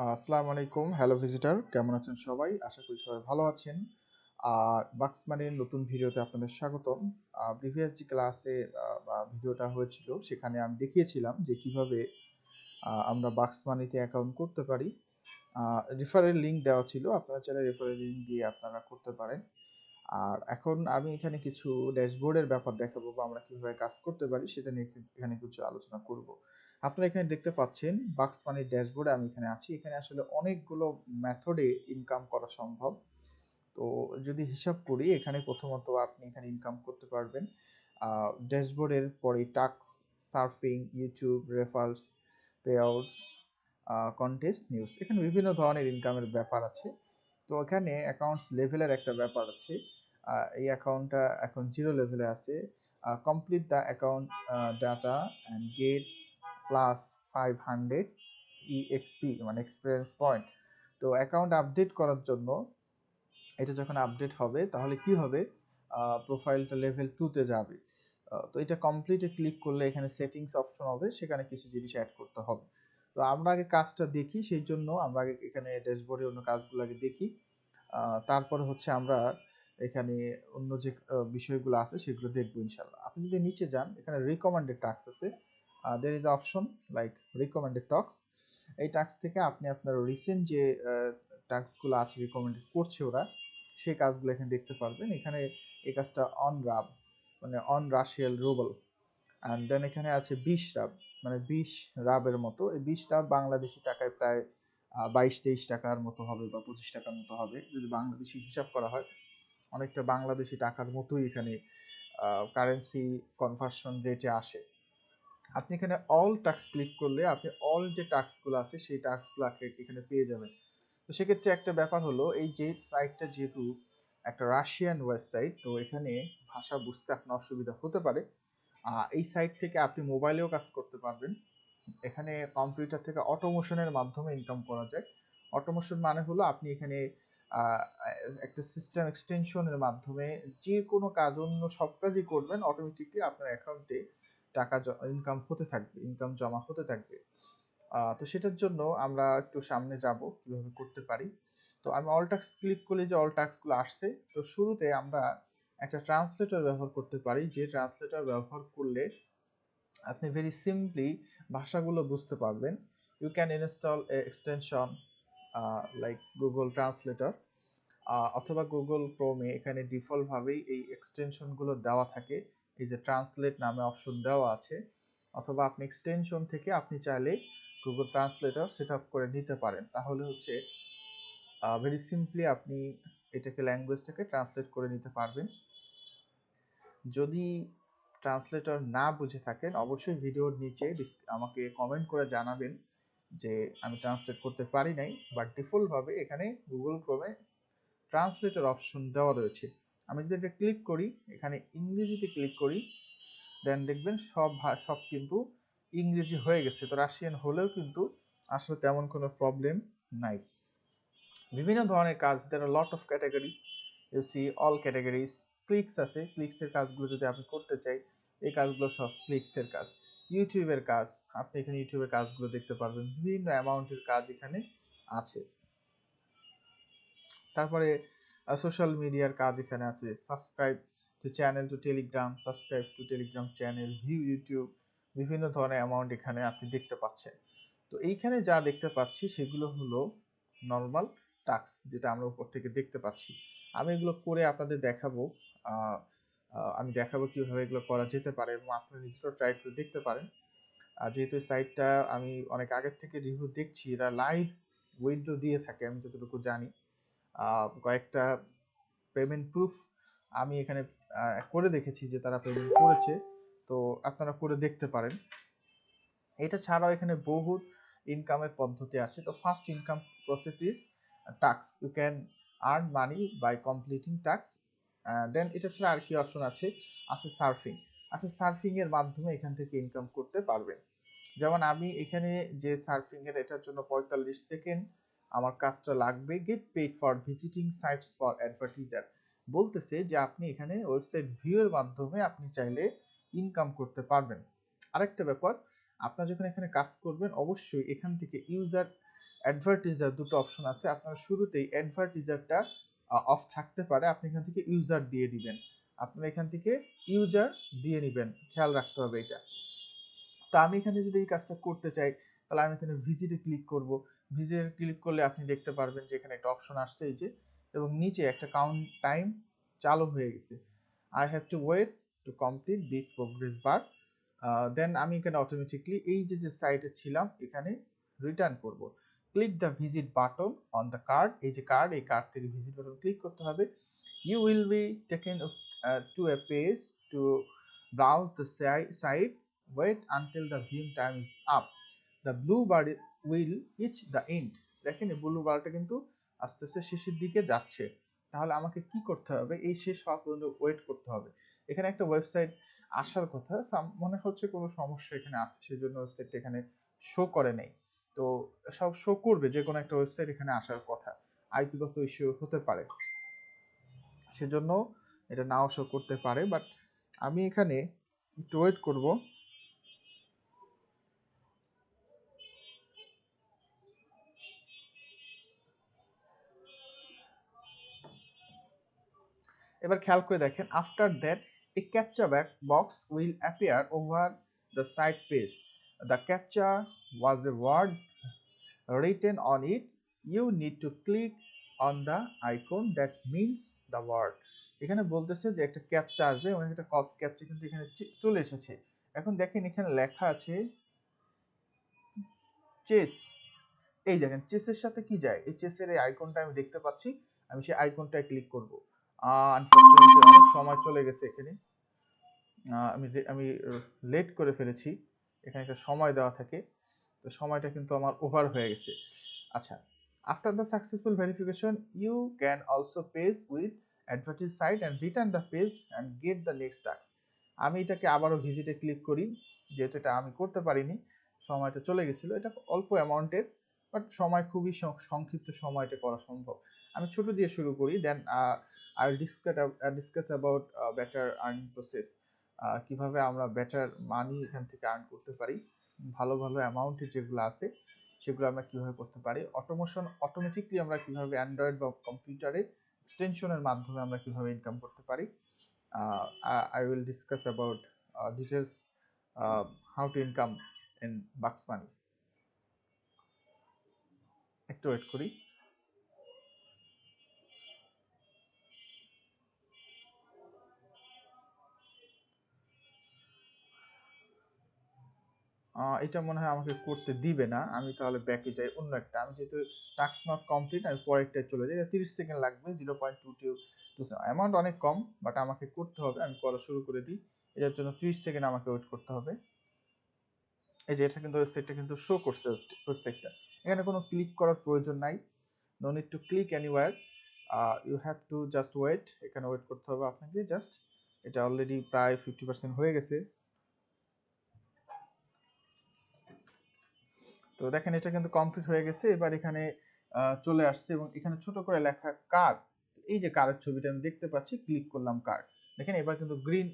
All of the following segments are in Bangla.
আসসালামু আলাইকুম, হ্যালো ভিজিটর, কেমন আছেন সবাই? আশা করি সবাই ভালো আছেন। বাক্স মানির নতুন ভিডিওতে আপনাদের স্বাগতম। প্রিভিয়াস যে ক্লাসে বা ভিডিওটা হয়েছিল সেখানে আমি দেখিয়েছিলাম যে কিভাবে আমরা বাক্স মানিতে অ্যাকাউন্ট করতে পারি। রেফারেল লিঙ্ক দেওয়া ছিল, আপনারা চাইলে রেফারেল লিঙ্ক দিয়ে আপনারা করতে পারেন। আর এখন আমি এখানে কিছু ড্যাশবোর্ডের ব্যাপার দেখাবো বা আমরা কিভাবে কাজ করতে পারি সেটা নিয়ে এখানে কিছু আলোচনা করব। আপনারা এখানে দেখতে পাচ্ছেন বাক্স মানির ড্যাশবোর্ডে আমি এখানে আছি। এখানে আসলে অনেকগুলো মেথডে ইনকাম করা সম্ভব। তো যদি হিসাব করি এখানে প্রথমত আপনি এখানে ইনকাম করতে পারবেন ড্যাশবোর্ডের পরে task, surfing, YouTube, referrals, payouts, contest, news. এখানে বিভিন্ন ধরনের ইনকামের ব্যাপার আছে। তো এখানে অ্যাকাউন্টস লেভেলের একটা ব্যাপার আছে। এই অ্যাকাউন্টটা এখন 0 লেভেলে আছে। Complete the account data and get plus 500 EXP মানে এক্সপিরিয়েন্স পয়েন্ট। তো অ্যাকাউন্ট আপডেট করার জন্য এটা যখন আপডেট হবে তাহলে কি হবে, প্রোফাইলটা লেভেল 2-তে যাবে। তো এটা কমপ্লিটে ক্লিক করলে এখানে সেটিংস অপশন হবে, সেখানে কিছু জিনিস অ্যাড করতে হবে। তো আমরা আগে কাজটা দেখি, সেই জন্য আমরা আগে এখানে ড্যাশবোর্ডে অন্য কাজগুলো আগে দেখি। তারপরে হচ্ছে আমরা এখানে অন্য যে বিষয়গুলো আছে সেগুলো দেখবো ইনশাল্লাহ। আপনি যদি নিচে যান এখানে রিকমেন্ডেড টাস্ক আছে, there is option like recommended task. এই টাস্ক থেকে আপনি আপনার রিসেন্ট যে টাস্কগুলো আছে রিকমেন্ডেড করছে ওরা, সেই কাজগুলো এখানে দেখতে পারবেন। এখানে এই কাজটা অন রাব মানে on racial rouble, and then এখানে আছে 20 রাব মানে 20 রাবের মতো। এই 20 রাব বাংলাদেশি টাকায় প্রায় 22-23 টাকার মতো হবে বা 25 টাকার মতো হবে যদি বাংলাদেশি হিসাব করা হয়। অনেকটা বাংলাদেশি টাকার মতোই এখানে কারেন্সি কনভার্সন রেটে আসে। আপনি এখানে অল টাস্ক ক্লিক করলে আপনি অল যে টাস্কগুলো আছে সেই টাস্কগুলো এখানে পেয়ে যাবেন। তো সেক্ষেত্রে একটা ব্যাপার হলো, এই যে সাইটটা যেহেতু একটা রাশিয়ান ওয়েবসাইট, তো এখানে ভাষা বুঝতে আপনার অসুবিধা হতে পারে। এই সাইট থেকে আপনি মোবাইলেও কাজ করতে পারবেন। এখানে কম্পিউটার থেকে অটোমেশনের মাধ্যমে ইনকাম করা যায়। অটোমেশন মানে হলো আপনি এখানে একটা সিস্টেম এক্সটেনশনের মাধ্যমে যে কোনো কাজ, অন্য সব কাজই করবেন, অটোমেটিকলি আপনার অ্যাকাউন্টে টাকা ইনকাম হতে থাকবে, ইনকাম জমা হতে থাকবে। তো সেটার জন্য আমরা একটু সামনে যাব কীভাবে করতে পারি। তো আমি অল টাস্ক ক্লিক করলে যে অল টাস্কগুলো আসছে, তো শুরুতে আমরা একটা ট্রান্সলেটর ব্যবহার করতে পারি, যে ট্রান্সলেটর ব্যবহার করলে আপনি ভেরি সিম্পলি ভাষাগুলো বুঝতে পারবেন। You can install a extension like Google translator, অথবা গুগল ক্রোমে এখানে ডিফল্টভাবেই এই এক্সটেনশনগুলো দেওয়া থাকে। এই যে ট্রান্সলেট নামে অপশন দেওয়া আছে, অথবা আপনি এক্সটেনশন থেকে আপনি চাইলে গুগল ট্রান্সলেটর সেট আপ করে নিতে পারেন। তাহলে হচ্ছে ভেরি সিম্পলি আপনি এটাকে, ল্যাঙ্গুয়েজটাকে ট্রান্সলেট করে নিতে পারবেন। যদি ট্রান্সলেটর না বুঝে থাকেন অবশ্যই ভিডিওর নিচে আমাকে কমেন্ট করে জানাবেন যে আমি ট্রান্সলেট করতে পারি নাই, বাট ডিফল্টভাবে এখানে গুগল ক্রোমে ট্রান্সলেটর অপশন দেওয়া রয়েছে। আমি যদি এটা ক্লিক করি, এখানে ইংরেজিতে ক্লিক করি, দেন দেখবেন সব কিন্তু ইংরেজি হয়ে গেছে। তো রাশিয়ান হলেও কিন্তু আসলে তেমন কোনো প্রবলেম নাই। বিভিন্ন ধরনের কাজ, there are lot of category, you see all categories. Clicks আছে, ক্লিকসের কাজগুলো যদি আপনি করতে চাই, এই কাজগুলো সব ক্লিকসের কাজ। ইউটিউবের কাজ, আপনি এখানে ইউটিউবের কাজগুলো দেখতে পারবেন, বিভিন্ন অ্যামাউন্টের কাজ এখানে আছে। তারপরে সোশ্যাল মিডিয়ার কাজ এখানে আছে, subscribe to channel, two Telegram, subscribe to Telegram channel, view YouTube, বিভিন্ন ধরনের অ্যামাউন্ট এখানে আপনি দেখতে পাচ্ছেন। তো এইখানে যা দেখতে পাচ্ছি সেগুলো হলো নর্মাল টাস্ক, যেটা আমরা উপর থেকে দেখতে পাচ্ছি। আমি এগুলো করে আপনাদের দেখাবো। আমি দেখাবো কীভাবে এগুলো করা যেতে পারে এবং আপনারা নিজেরাও ট্রাই করে দেখতে পারেন। যেহেতু সাইটটা আমি অনেক আগের থেকে রিভিউ দেখছি, এরা লাইভ উইন্ডো দিয়ে থাকে আমি যতটুকু জানি। কয়েকটা পেমেন্ট প্রুফ আমি এখানে করে দেখেছি যে তারা পেমেন্ট করেছে, তো আপনারা করে দেখতে পারেন। এটা ছাড়াও এখানে বহুত ইনকামের পদ্ধতি আছে। তো first income process is task, you can earn money by completing task. Then এটা ছাড়া আর কি অপশন আছে, সার্ফিং। আপনি সার্ফিংয়ের মাধ্যমে এখান থেকে ইনকাম করতে পারবেন। যেমন আমি এখানে যে সার্ফিংয়ের, এটার জন্য 45 সেকেন্ড আমার কাজটা লাগবে। Gate paid for visiting sites for advertiser বলতেছে যে আপনি এখানে ওয়েবসাইট ভিউয়ের মাধ্যমে আপনি চাইলে ইনকাম করতে পারবেন। আরেকটা ব্যাপার, আপনার যখন এখানে কাজ করবেন অবশ্যই এখান থেকে ইউজার অ্যাডভার্টিজার দুটো অপশন আছে। আপনার শুরুতেই অ্যাডভার্টিজারটা অফ থাকতে পারে, আপনি এখান থেকে ইউজার দিয়ে দিবেন। আপনারা এখান থেকে ইউজার দিয়ে নেবেন, খেয়াল রাখতে হবে এটা। তো আমি এখানে যদি এই কাজটা করতে চাই, তাহলে আমি এখানে ভিজিটে ক্লিক করব। ভিজিটে ক্লিক করলে আপনি দেখতে পারবেন যে এখানে একটা অপশন আসছে এই যে, এবং নিচে একটা কাউন্ট টাইম চালু হয়ে গেছে। I have to wait to complete this progress bar. Then আমি এখানে অটোমেটিকলি এই যে সাইটে ছিলাম এখানে রিটার্ন করব। Click the visit button on the card, এই যে কার্ড, এই কার্ড থেকে ভিজিট বাটন ক্লিক করতে হবে। You will be taken to a page to browse the site, wait until the viewing time is up, the blue bar will reach the end। দেখেন এই ব্লু বারটা কিন্তু আস্তে আস্তে শেষের দিকে যাচ্ছে। তাহলে আমাকে কি করতে হবে, এই শেষ হওয়া পর্যন্ত ওয়েট করতে হবে। এখানে একটা ওয়েবসাইট আসার কথা, মনে হচ্ছে কোনো সমস্যা এখানে আসছে, সেজন্য ওয়েবসাইটটা এখানে শো করে নেই। তো সব শো করবে যে কোনো একটা ওয়েবসাইট এখানে আসার কথা, আইপিগত ইস্যু হতে পারে, সেজন্য এটা নাও শো করতে পারে। বাট আমি এখানে একটু ওয়েট করব। এবার খেয়াল করে দেখেন, after that a captcha box will appear over the side page, the captcha was a word written on it, you need to click on the icon that means the word. এখানে বলতেছে যে একটা ক্যাপচা আসবে এবং একটা ক্যাপচা কিন্তু এখানে চলে এসেছে। এখন দেখেন এখানে লেখা আছে চেস। এই দেখেন চেসের সাথে কি যায়, এই চেসের এই আইকনটা আমি দেখতে পাচ্ছি, আমি সেই আইকনটায় ক্লিক করব। আনফরচুনেটলি অনেক সময় চলে গেছে এখানে, আমি লেট করে ফেলেছি। এখানে একটা সময় দেওয়া থাকে, তো সময়টা কিন্তু আমার ওভার হয়ে গেছে। আচ্ছা, after the successful verification you can also page with advertise site and return the page and get the next task. আমি এটাকে আবারও ভিজিটে ক্লিক করি, যেহেতু এটা আমি করতে পারিনি, সময়টা চলে গেছিলো। এটা অল্প অ্যামাউন্টের, বাট সময় খুবই সংক্ষিপ্ত সময় এটা করা সম্ভব। আমি ছোট দিয়ে শুরু করি, then I will discuss about better earning process, কিভাবে আমরা বেটার মানি এখান থেকে আর্ন করতে পারি, ভালো ভালো অ্যামাউন্টের যেগুলো আছে সেগুলো আমরা কিভাবে করতে পারি, অটোমেটিকলি আমরা কিভাবে অ্যান্ড্রয়েড বা কম্পিউটারে এক্সটেনশনের মাধ্যমে আমরা কিভাবে ইনকাম করতে পারি। I will discuss about details how to income in বাক্স মানি। একটু ওয়েট করি। এটা মনে হয় আমাকে করতে দিবে না, আমি তাহলে ব্যাকে যাই অন্য একটা। আমি যেহেতু টাস্ক নট কমপ্লিট, আমি পরেরটায় চলে যাই। এটা 30 সেকেন্ড লাগবে, 0.22, অ্যামাউন্ট অনেক কম, বাট আমাকে করতে হবে। আমি করা শুরু করে দিই, এটার জন্য 30 সেকেন্ড আমাকে ওয়েট করতে হবে। এই যে এটা কিন্তু ওয়েবসাইটটা কিন্তু শো করছে, ওয়েবসাইটটা এখানে কোনো ক্লিক করার প্রয়োজন নাই, no need to click anywhere, you have to just wait. এখানে ওয়েট করতে হবে আপনাকে জাস্ট। এটা অলরেডি প্রায় 50% হয়ে গেছে। তো দেখেন এটা কিন্তু কমপ্লিট হয়ে গেছে। এবার এখানে চলে আসছে এবং এখানে ছোট করে লেখা কার্ড, এই যে কার্ডের ছবিটা আমি দেখতে পাচ্ছি, ক্লিক করলাম কার্ড, দেখেন এবার কিন্তু গ্রিন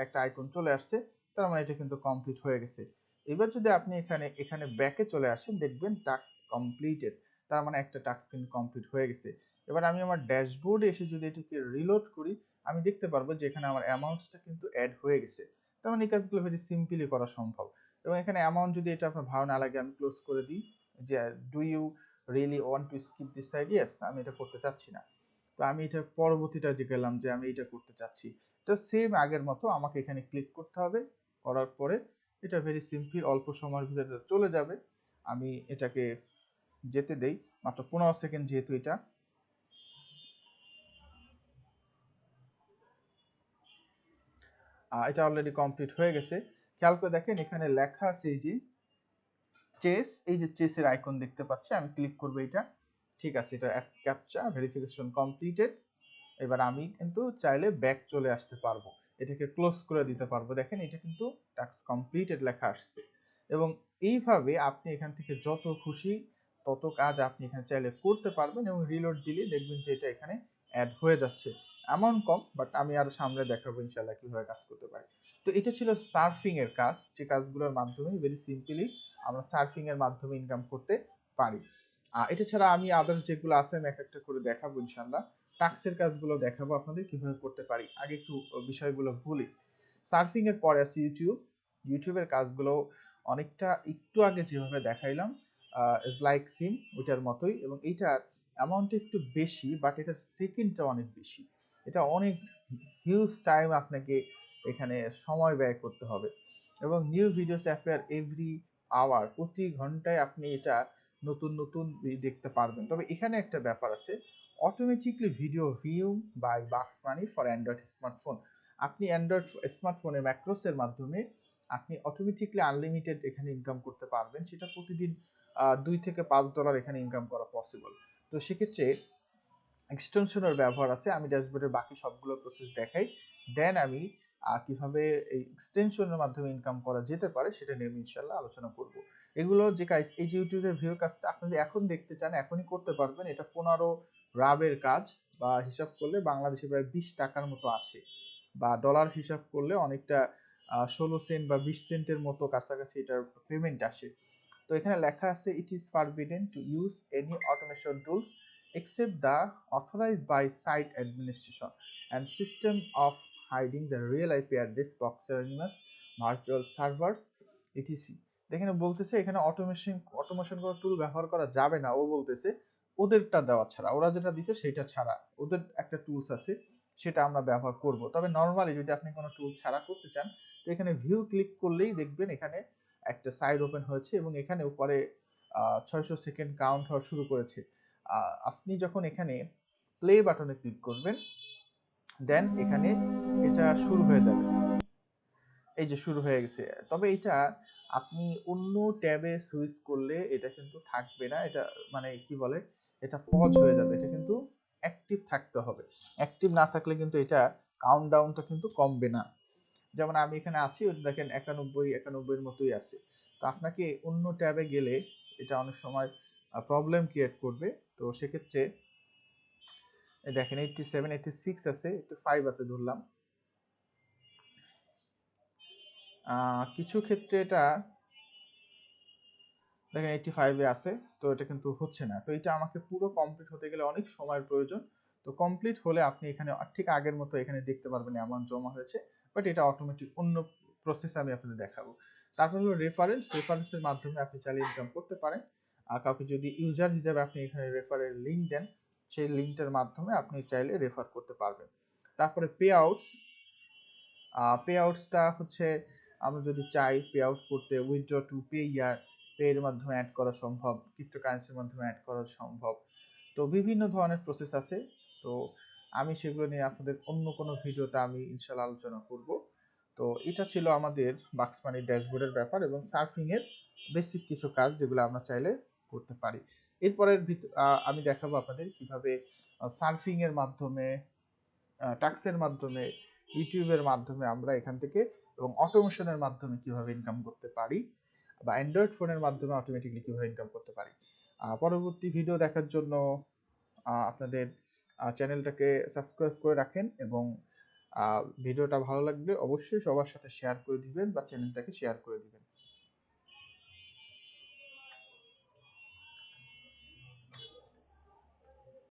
একটা আইকন চলে আসছে, তার মানে এটা কিন্তু কমপ্লিট হয়ে গেছে। এবার যদি আপনি এখানে এখানে ব্যাকে চলে আসেন, দেখবেন টাস্ক কমপ্লিটেড, তার মানে একটা টাস্ক কিন্তু কমপ্লিট হয়ে গেছে। এবার আমি আমার ড্যাশবোর্ডে এসে যদি এটিকে রিলোড করি, আমি দেখতে পারবো যে এখানে আমার অ্যামাউন্টসটা কিন্তু অ্যাড হয়ে গেছে। তার মানে এই কাজগুলো ভেরি সিম্পলি করা সম্ভব। এবং এখানে অ্যামাউন্ট যদি এটা আপনার ভালো না লাগে, আমি ক্লোজ করে দিই যে do you really want to skip this side, yes আমি এটা করতে চাচ্ছি না। তো আমি এটা পরবর্তীটা যে গেলাম যে আমি এটা করতে চাচ্ছি, তো সেম আগের মতো আমাকে এখানে ক্লিক করতে হবে। করার পরে এটা ভেরি সিম্পল, অল্প সময়ের ভিতরে চলে যাবে। আমি এটাকে যেতে দেই, মাত্র 15 সেকেন্ড যেহেতু এটা অলরেডি কমপ্লিট হয়ে গেছে। খেয়াল করে দেখেন এখানে লেখা আছে এই যে চেস, এই যে চেসের আইকন দেখতে পাচ্ছি, আমি ক্লিক করবো এটা। ঠিক আছে, এটা ক্যাপচা ভেরিফিকেশন কমপ্লিটেড। এবার আমি কিন্তু চাইলে ব্যাক চলে আসতে পারবো, এটাকে ক্লোজ করে দিতে পারবো। দেখেন এটা কিন্তু টাস্ক কমপ্লিটেড লেখা আসছে। এবং এইভাবে আপনি এখান থেকে যত খুশি তত কাজ আপনি এখানে চাইলে করতে পারবেন, এবং রিলোড দিলে দেখবেন যে এটা এখানে অ্যাড হয়ে যাচ্ছে। অ্যামাউন্ট কম, বাট আমি আরো সামনে দেখাবো ইনশাল্লাহ কিভাবে কাজ করতে পারি। তো এটা ছিল সার্ফিং এর কাজ, যে কাজগুলোর মাধ্যমে ভেরি সিম্পলি আমরা সার্ফিং এর মাধ্যমে ইনকাম করতে পারি। এটা ছাড়া আমি আদার্স যেগুলো আছে আমি এক একটা করে দেখাবো ইনশাল্লাহ। টাস্কের কাজগুলো দেখাবো আপনাদের কিভাবে করতে পারি। আগে একটু বিষয়গুলো বলি। সার্ফিং এর পরে আছে ইউটিউব। ইউটিউবের কাজগুলো অনেকটা একটু আগে যেভাবে দেখাইলাম ইজ লাইক সিম ওইটার মতোই, এবং এইটার অ্যামাউন্ট একটু বেশি, বাট এটার সেকেন্ডটা অনেক বেশি। এটা অনেক হিউজ টাইম আপনাকে এখানে সময় ব্যয় করতে হবে, এবং new videos appear every hour, প্রতি ঘন্টায় আপনি এটা নতুন নতুন দেখতে পারবেন। তবে এখানে একটা ব্যাপার আছে, অটোমেটিকলি ভিডিও ভিউ বাই বাক্স মানি ফর অ্যান্ড্রয়েড স্মার্টফোন। আপনি অ্যান্ড্রয়েড স্মার্টফোনে ম্যাক্রোসের মাধ্যমে আপনি অটোমেটিকলি আনলিমিটেড এখানে ইনকাম করতে পারবেন। সেটা প্রতিদিন $2 থেকে $5 এখানে ইনকাম করা পসিবল। তো সেক্ষেত্রে এক্সটেনশনের ব্যবহার আছে। আমি ড্যাশবোর্ডের বাকি সবগুলো প্রসেস দেখাই, দেন আমি কিভাবে এই এক্সটেনশনের মাধ্যমে ইনকাম করা যেতে পারে সেটা নিয়ে আমি ইনশাল্লাহ আলোচনা করব। এগুলো যে কাজ, এই যে ইউটিউবের ভিউর কাজটা আপনি যদি এখন দেখতে চান এখনই করতে পারবেন। এটা 15 রাবের কাজ, বা হিসাব করলে বাংলাদেশে প্রায় 20 টাকার মতো আসে, বা ডলার হিসাব করলে অনেকটা 16 সেন্ট বা 20 সেন্টের মতো কাছাকাছি এটার পেমেন্ট আসে। তো এখানে লেখা আছে it is forbidden to use any automation tools except the authorized by site administration and system of hiding the real IP address box anonymous virtual servers etc. এখানে বলতেছে এখানে অটোমেশন করা টুল ব্যবহার করা যাবে না। ও বলতেছে ওদেরটা দেওয়া ছাড়া, ওরা যেটা দিছে সেটা ছাড়া ওদের একটা টুলস আছে সেটা আমরা ব্যবহার করব। তবে নর্মালি যদি আপনি কোনো টুল ছাড়া করতে চান, তো এখানে ভিউ ক্লিক করলেই দেখবেন এখানে একটা সাইড ওপেন হয়েছে, এবং এখানে উপরে 600 সেকেন্ড কাউন্ট হওয়া শুরু করেছে। আপনি যখন এখানে প্লে বাটনে ক্লিক করবেন, দেন এখানে এটা শুরু হয়ে যাবে। এই যে শুরু হয়ে গেছে। তবে এটা আপনি অন্য ট্যাবে সুইচ করলে এটা কিন্তু থাকবে না। এটা মানে কি বলে, এটা পজ হয়ে যাবে। এটা কিন্তু অ্যাক্টিভ থাকতে হবে। অ্যাক্টিভ না থাকলে কিন্তু এটা কাউন্টডাউনটা কিন্তু কমবে না। যেমন আমি এখানে আছি, দেখেন 91 এর মতোই আছে। তো আপনাকে অন্য ট্যাবে গেলে এটা অনেক সময় প্রবলেম ক্রিয়েট করবে। তো সেক্ষেত্রে দেখেন 87 86 আছে, 85 আছে ধরলাম। কিছু ক্ষেত্রে এটা দেখেন 85 আছে, তো এটা কিন্তু হচ্ছে না। তো এটা আমাকে পুরো কমপ্লিট হতে গেলে অনেক সময়ের প্রয়োজন। তো কমপ্লিট হলে আপনি এখানে ঠিক আগের মতো এখানে দেখতে পারবেন অ্যামাউন্ট জমা হয়েছে, বাট এটা অটোমেটিক অন্য প্রসেস আমি আপনাদের দেখাবো। তারপর হলো রেফারেন্সের মাধ্যমে আপনি চাইলে ইনকাম করতে পারেন। আর কাউকে যদি ইউজার হিসেবে আপনি এখানে রেফারের লিঙ্ক দেন, সেই লিঙ্কটার মাধ্যমে আপনি চাইলে রেফার করতে পারবেন। তারপরে পে আউটসটা হচ্ছে আমরা যদি চাই পে আউট করতে, withdraw to pay year, pay এর মাধ্যমে অ্যাড করা সম্ভব, ক্রিপ্টোকারেন্সির মাধ্যমে অ্যাড করা সম্ভব। তো বিভিন্ন ধরনের প্রসেস আছে। তো আমি সেগুলো নিয়ে আপনাদের অন্য কোনো ভিডিওতে আমি ইনশাল্লাহ আলোচনা করব। তো এটা ছিল আমাদের বাক্স মানির ড্যাশবোর্ডের ব্যাপার এবং সার্ফিংয়ের বেসিক কিছু কাজ যেগুলো আমরা চাইলে করতে পারি। এরপরের আমি দেখাবো আপনাদের কিভাবে সার্ফিংয়ের মাধ্যমে, টাক্সের মাধ্যমে, ইউটিউবের মাধ্যমে আমরা এখান থেকে, এবং অটোমেশনের মাধ্যমে কিভাবে ইনকাম করতে পারি, বা অ্যান্ড্রয়েড ফোনের মাধ্যমে অটোমেটিকলি কিভাবে ইনকাম করতে পারি। পরবর্তী ভিডিও দেখার জন্য আপনাদের চ্যানেলটাকে সাবস্ক্রাইব করে রাখেন, এবং ভিডিওটা ভালো লাগলে অবশ্যই সবার সাথে শেয়ার করে দিবেন বা চ্যানেলটাকে শেয়ার করে দিবেন।